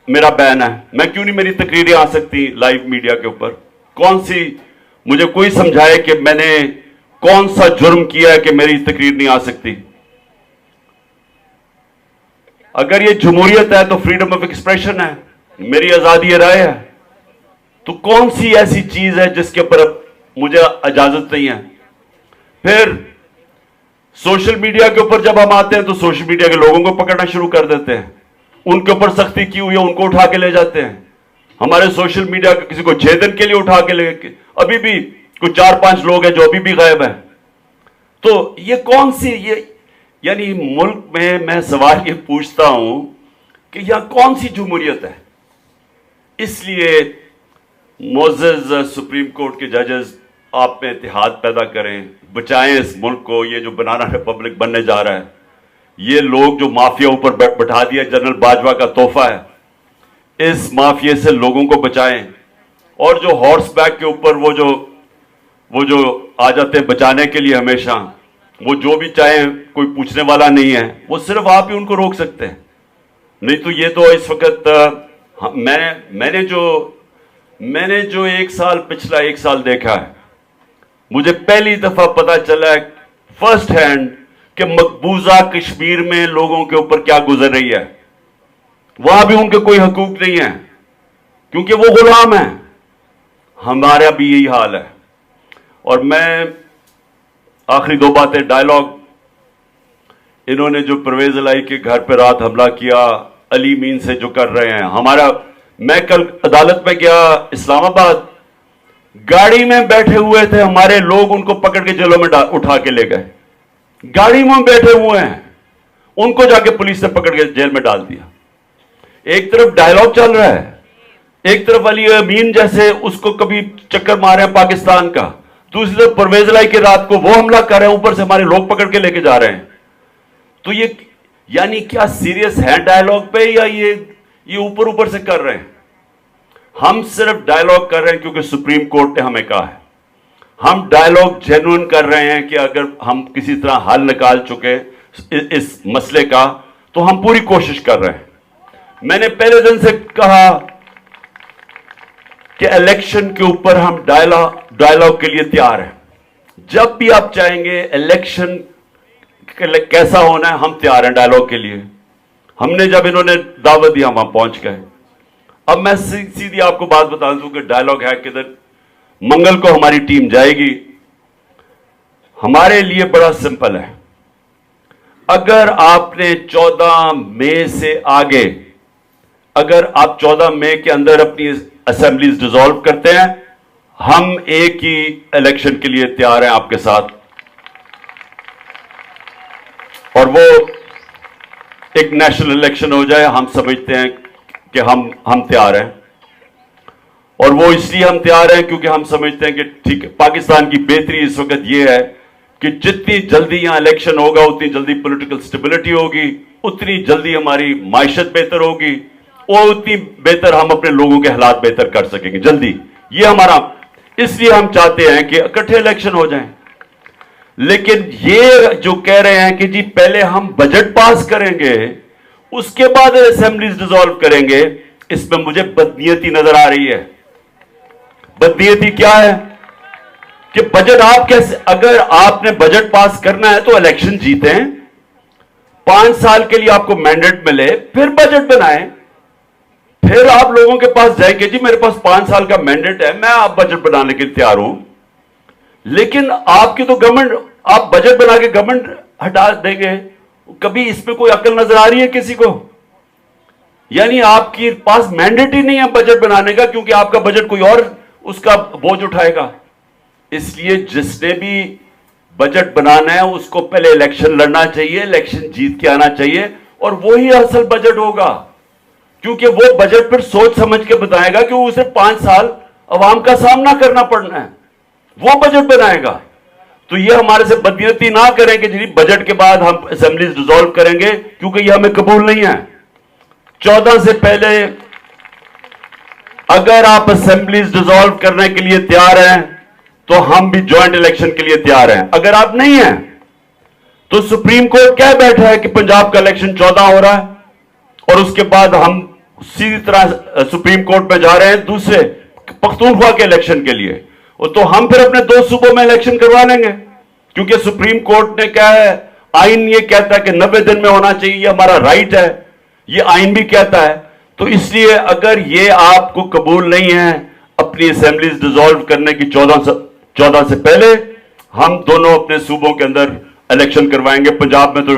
Speaker 1: मेरा बैन है? मैं क्यों नहीं, मेरी तकरीरें आ सकती लाइव मीडिया के ऊपर? कौन सी, मुझे कोई समझाए कि मैंने कौन सा जुर्म किया है कि मेरी तकरीर नहीं आ सकती? अगर ये जमहूरियत है तो फ्रीडम ऑफ एक्सप्रेशन है, मेरी आजादी राय है, तो कौन सी ऐसी चीज है जिसके ऊपर मुझे इजाजत नहीं है? फिर सोशल मीडिया के ऊपर जब हम आते हैं तो सोशल मीडिया के लोगों को पकड़ना शुरू कर देते हैं, उनके ऊपर सख्ती की हुई है उनको उठा के ले जाते हैं। हमारे सोशल मीडिया के किसी को 6 दिन के लिए उठा के ले, अभी भी कुछ 4-5 लोग हैं जो अभी भी गायब है। तो ये कौन सी, ये यानी मुल्क में मैं सवाल ये पूछता हूं कि यहां कौन सी जमहूरियत है? इसलिए मोअज़्ज़ज़ सुप्रीम कोर्ट के जजेस, आप में इत्तेहाद पैदा करें, बचाएं इस मुल्क को। ये जो बनाना रिपब्लिक बनने जा रहा है, ये लोग जो माफिया ऊपर बैठा दिया, जनरल बाजवा का तोहफा है, इस माफिया से लोगों को बचाएं। और जो हॉर्स बैक के ऊपर वो जो आ जाते हैं बचाने के लिए हमेशा, वो जो भी चाहे, कोई पूछने वाला नहीं है, वो सिर्फ आप ही उनको रोक सकते हैं। नहीं तो ये तो इस वक्त मैंने जो पिछला एक साल देखा है, मुझे पहली दफा पता चला है फर्स्ट हैंड कि मकबूजा कश्मीर में लोगों के ऊपर क्या गुजर रही है। वहां भी उनके कोई हकूक नहीं है क्योंकि वो गुलाम है। हमारा भी यही हाल है। और मैं आखिरी 2 बातें, डायलॉग, इन्होंने जो परवेज इलाही के घर पर रात हमला किया, अली मीन से जो कर रहे हैं, मैं कल अदालत में गया इस्लामाबाद, गाड़ी में बैठे हुए थे हमारे लोग, उनको पकड़ के जेलों में उठा के ले गए। गाड़ी में बैठे हुए हैं, उनको जाके पुलिस ने पकड़ के जेल में डाल दिया। एक तरफ डायलॉग चल रहा है, एक तरफ अली अमीन जैसे उसको कभी चक्कर मारे हैं पाकिस्तान का, दूसरी तरफ परवेज इलाही की रात को वो हमला कर रहे हैं, ऊपर से हमारे लोग पकड़ के लेके जा रहे हैं। तो ये यानी क्या सीरियस है डायलॉग पे, या ये ऊपर ऊपर से कर रहे हैं? हम सिर्फ डायलॉग कर रहे हैं क्योंकि सुप्रीम कोर्ट ने हमें कहा है। हम डायलॉग जेन्युइन कर रहे हैं कि अगर हम किसी तरह हल निकाल चुके इस मसले का, तो हम पूरी कोशिश कर रहे हैं। मैंने पहले दिन से कहा कि इलेक्शन के ऊपर हम डायलॉग के लिए तैयार हैं। जब भी आप चाहेंगे इलेक्शन कैसा होना है, हम तैयार हैं डायलॉग के लिए। हमने जब इन्होंने दावत दी, हम वहां पहुंच गए। अब मैं सीधी आपको बात बता दूं कि डायलॉग है किधर। मंगल को हमारी टीम जाएगी। हमारे लिए बड़ा सिंपल है, अगर आपने 14 मई से आगे, अगर आप 14 मई के अंदर अपनी असेंबलीज डिसॉल्व करते हैं, हम एक ही इलेक्शन के लिए तैयार हैं आपके साथ। और वो एक नेशनल इलेक्शन हो जाए, हम समझते हैं कि हम तैयार हैं। और वो इसलिए हम तैयार हैं क्योंकि हम समझते हैं कि ठीक है, पाकिस्तान की बेहतरी इस वक्त ये है कि जितनी जल्दी यहां इलेक्शन होगा, उतनी जल्दी पॉलिटिकल स्टेबिलिटी होगी, उतनी जल्दी हमारी माइशत बेहतर होगी, और उतनी बेहतर हम अपने लोगों के हालात बेहतर कर सकेंगे जल्दी। ये हमारा, इसलिए हम चाहते हैं कि इकट्ठे इलेक्शन हो जाएं। लेकिन ये जो कह रहे हैं कि जी पहले हम बजट पास करेंगे, उसके बाद असेंबलीज डिसॉल्व करेंगे, इसमें मुझे बदनीयती नजर आ रही है। बदनीयती क्या है कि बजट आप कैसे, अगर आपने बजट पास करना है तो इलेक्शन जीतें, 5 साल के लिए आपको मैंडेट मिले, फिर बजट बनाएं, फिर आप लोगों के पास जाएंगे जी मेरे पास 5 साल का मैंडेट है, मैं आप बजट बनाने के लिए तैयार हूं। लेकिन आपकी तो गवर्नमेंट, आप बजट बना के गवर्नमेंट हटा देंगे, कभी इसमें कोई अकल नजर आ रही है किसी को? यानी आपके पास मैंडेट ही नहीं है बजट बनाने का, क्योंकि आपका बजट कोई और اس کا بوجھ اٹھائے گا. اس لیے جس نے بھی بجٹ بنانا ہے اس کو پہلے الیکشن لڑنا چاہیے, الیکشن جیت کے آنا چاہیے, اور وہی اصل بجٹ ہوگا, کیونکہ وہ بجٹ پھر سوچ سمجھ کے بتائے گا کہ اسے 5 سال عوام کا سامنا کرنا پڑنا ہے, وہ بجٹ بنائے گا. تو یہ ہمارے سے بدنیتی نہ کریں کہ جی بجٹ کے بعد ہم اسمبلیز ڈیزالو کریں گے, کیونکہ یہ ہمیں قبول نہیں ہے. 14 سے پہلے اگر آپ اسمبلیز ڈیزالو کرنے کے لیے تیار ہیں تو ہم بھی جوائنٹ الیکشن کے لیے تیار ہیں. اگر آپ نہیں ہیں تو سپریم کورٹ کہہ بیٹھا ہے کہ پنجاب کا الیکشن 14 ہو رہا ہے, اور اس کے بعد ہم سیدھی طرح سپریم کورٹ میں جا رہے ہیں دوسرے پختونخوا کے الیکشن کے لیے. تو ہم پھر اپنے 2 صوبوں میں الیکشن کروا لیں گے, کیونکہ سپریم کورٹ نے کہا ہے, آئین یہ کہتا ہے کہ 90 دن میں ہونا چاہیے, یہ ہمارا رائٹ ہے, یہ آئین بھی کہتا ہے. تو اس لیے اگر یہ آپ کو قبول نہیں ہے اپنی اسمبلیز ڈیزالو کرنے کی 14 سے پہلے, ہم دونوں اپنے صوبوں کے اندر الیکشن کروائیں گے. پنجاب میں تو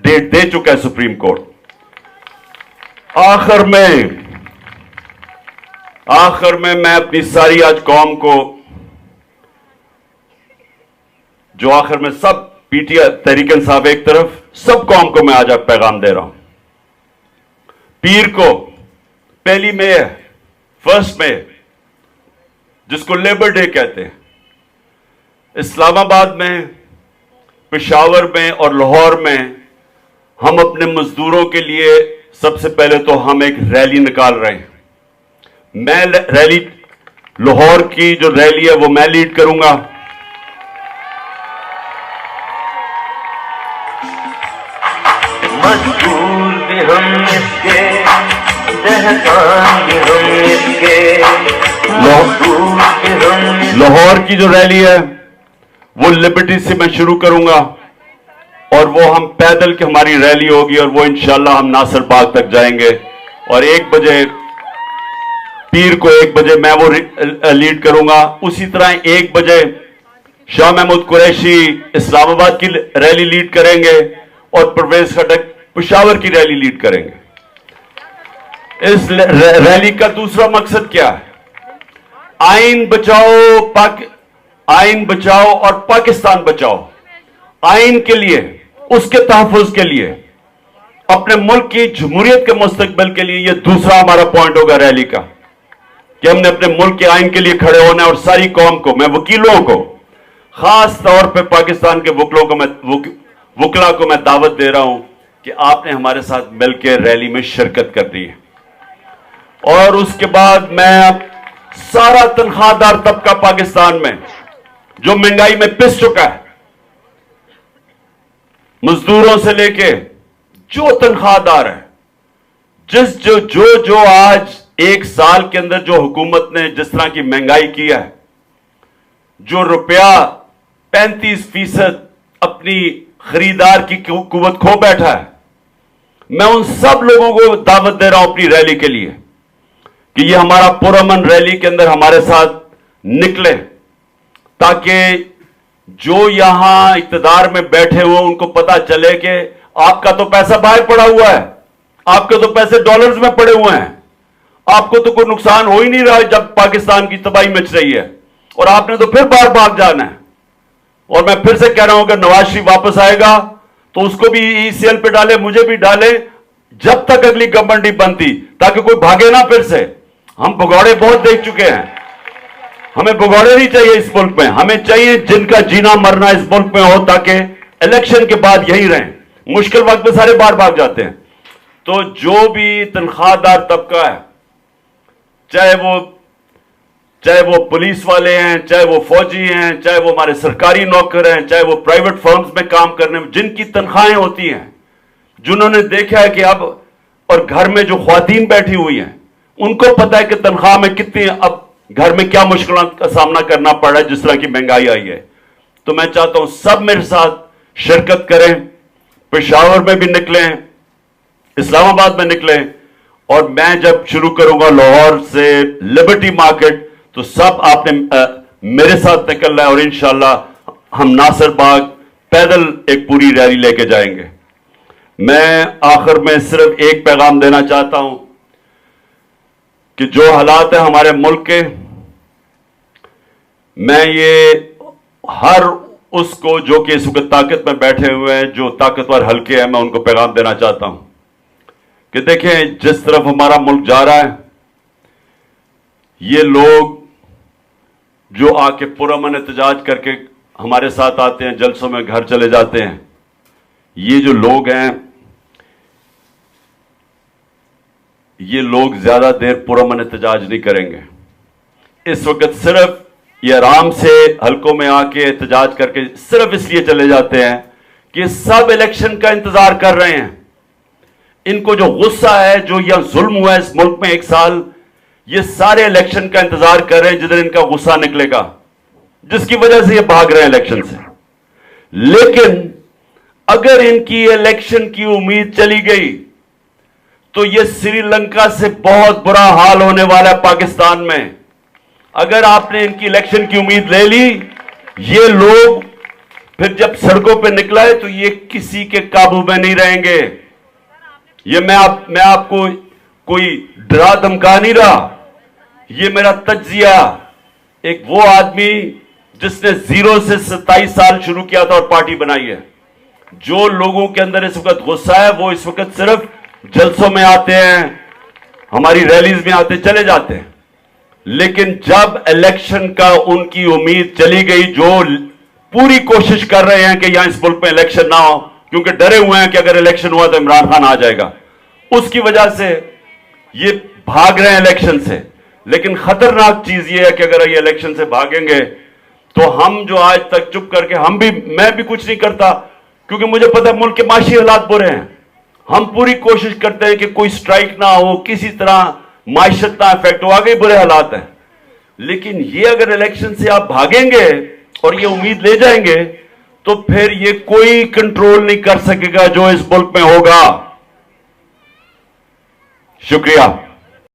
Speaker 1: ڈیٹ دے چکا ہے سپریم کورٹ. آخر میں میں اپنی ساری آج قوم کو, جو آخر میں سب P T I Tehreek Insaf ایک طرف, سب قوم کو میں آج پیغام دے رہا ہوں. پیر کو 1 مئی ہے, 1 مئی, جس کو لیبر ڈے کہتے ہیں. اسلام آباد میں, پشاور میں اور لاہور میں ہم اپنے مزدوروں کے لیے سب سے پہلے تو ہم ایک ریلی نکال رہے ہیں. میں ریلی, لاہور کی جو ریلی ہے وہ میں لیڈ کروں گا.
Speaker 3: مزدور بھی ہم اس کے, دہقان بھی ہم اس کے, مزدور بھی ہم.
Speaker 1: لاہور کی جو ریلی ہے وہ لبرٹی سے میں شروع کروں گا, اور وہ ہم پیدل کی ہماری ریلی ہوگی, اور وہ انشاءاللہ ہم ناصر باغ تک جائیں گے. اور 1 بجے پیر کو 1 بجے میں وہ لیڈ کروں گا. اسی طرح 1 بجے شاہ محمود قریشی اسلام آباد کی ریلی لیڈ کریں گے, اور پرویز خٹک پشاور کی ریلی لیڈ کریں گے. اس ریلی کا دوسرا مقصد کیا ہے؟ آئین بچاؤ, آئین بچاؤ اور پاکستان بچاؤ. آئین کے لیے, اس کے تحفظ کے لیے, اپنے ملک کی جمہوریت کے مستقبل کے لیے, یہ دوسرا ہمارا پوائنٹ ہوگا ریلی کا, کہ ہم نے اپنے ملک کے آئین کے لیے کھڑے ہونا ہے. اور ساری قوم کو, میں وکیلوں کو, خاص طور پہ پاکستان کے وکلا کو میں دعوت دے رہا ہوں کہ آپ نے ہمارے ساتھ مل کے ریلی میں شرکت کرنی ہے. اور اس کے بعد میں سارا تنخواہ دار طبقہ پاکستان میں جو مہنگائی میں پس چکا ہے, مزدوروں سے لے کے جو تنخواہ دار ہے, جو آج 1 سال کے اندر جو حکومت نے جس طرح کی مہنگائی کی ہے, جو روپیہ 35% اپنی خریدار کی قوت کھو بیٹھا ہے, میں ان سب لوگوں کو دعوت دے رہا ہوں اپنی ریلی کے لیے کہ یہ ہمارا پرامن ریلی کے اندر ہمارے ساتھ نکلے, تاکہ جو یہاں اقتدار میں بیٹھے ہوئے ان کو پتا چلے کہ آپ کا تو پیسہ باہر پڑا ہوا ہے, آپ کے تو پیسے ڈالرز میں پڑے ہوئے ہیں, آپ کو تو کوئی نقصان ہو ہی نہیں رہا ہے جب پاکستان کی تباہی مچ رہی ہے, اور آپ نے تو پھر باہر بھاگ جانا ہے. اور میں پھر سے کہہ رہا ہوں کہ نواز شریف واپس آئے گا تو اس کو بھی ای سی ایل پہ ڈالے, مجھے بھی ڈالے, جب تک اگلی گورنمنٹ نہیں بنتی, تاکہ کوئی بھاگے نہ پھر سے. ہم بھگوڑے بہت دیکھ چکے ہیں, ہمیں بھگوڑے نہیں چاہیے اس ملک میں, ہمیں چاہیے جن کا جینا مرنا اس ملک میں ہو, تاکہ الیکشن کے بعد یہی رہیں. مشکل وقت میں سارے باہر بھاگ جاتے ہیں. تو جو بھی تنخواہ دار طبقہ ہے, چاہے وہ پولیس والے ہیں, چاہے وہ فوجی ہیں, چاہے وہ ہمارے سرکاری نوکر ہیں, چاہے وہ پرائیویٹ فرمز میں کام کرنے, جن کی تنخواہیں ہوتی ہیں, جنہوں نے دیکھا ہے کہ اب, اور گھر میں جو خواتین بیٹھی ہوئی ہیں ان کو پتا ہے کہ تنخواہ میں کتنی, اب گھر میں کیا مشکلات کا سامنا کرنا پڑ رہا ہے جس طرح کی مہنگائی آئی ہے. تو میں چاہتا ہوں سب میرے ساتھ شرکت کریں, پشاور میں بھی نکلیں, اسلام آباد میں نکلیں, اور میں جب شروع کروں گا لاہور سے لبرٹی مارکیٹ, تو سب آپ نے میرے ساتھ نکلنا ہے, اور انشاءاللہ ہم ناصر باغ پیدل ایک پوری ریلی لے کے جائیں گے. میں آخر میں صرف ایک پیغام دینا چاہتا ہوں کہ جو حالات ہیں ہمارے ملک کے, मैं ये हर उसको जो कि इस वक्त ताकत में बैठे हुए हैं, जो ताकतवर हल्के हैं, मैं उनको पैगाम देना चाहता हूं कि देखें जिस तरफ हमारा मुल्क जा रहा है, ये लोग जो आके पुरअमन एहतजाज करके हमारे साथ आते हैं, जलसों में घर चले जाते हैं, ये जो लोग हैं, ये लोग ज्यादा देर पुरअमन एहतजाज नहीं करेंगे। इस वक्त सिर्फ ये आराम से हलकों में आके एहतजाज करके सिर्फ इसलिए चले जाते हैं कि सब इलेक्शन का इंतजार कर रहे हैं। इनको जो गुस्सा है, जो यह जुल्म हुआ है इस मुल्क में 1 साल, ये सारे इलेक्शन का इंतजार कर रहे हैं जिधर इनका गुस्सा निकलेगा, जिसकी वजह से ये भाग रहे हैं इलेक्शन से। लेकिन अगर इनकी इलेक्शन की उम्मीद चली गई तो ये श्रीलंका से बहुत बुरा हाल होने वाला है पाकिस्तान में। अगर आपने इनकी इलेक्शन की उम्मीद ले ली, ये लोग फिर जब सड़कों पे निकला है तो ये किसी के काबू में नहीं रहेंगे। ये मैं आपको कोई डरा धमका नहीं रहा, ये मेरा तज्जिया। एक वो आदमी जिसने 0 से 27 साल शुरू किया था और पार्टी बनाई है। जो लोगों के अंदर इस वक्त गुस्सा है, वो इस वक्त सिर्फ जलसों में आते हैं, हमारी रैलीज में आते चले जाते हैं। लेकिन जब इलेक्शन का उनकी उम्मीद चली गई, जो पूरी कोशिश कर रहे हैं कि यहां इस मुल्क में इलेक्शन ना हो, क्योंकि डरे हुए हैं कि अगर इलेक्शन हुआ तो इमरान खान आ जाएगा, उसकी वजह से ये भाग रहे हैं इलेक्शन से। लेकिन खतरनाक चीज ये है कि अगर ये इलेक्शन से भागेंगे तो हम जो आज तक चुप करके मैं भी कुछ नहीं करता, क्योंकि मुझे पता है मुल्क के माशी हालात बुरे हैं। हम पूरी कोशिश करते हैं कि कोई स्ट्राइक ना हो, किसी तरह माइशत ना इफेक्ट हो, आगे बुरे हालात हैं। लेकिन ये अगर इलेक्शन से आप भागेंगे और ये उम्मीद ले जाएंगे तो फिर ये कोई कंट्रोल नहीं कर सकेगा जो इस मुल्क में होगा। शुक्रिया।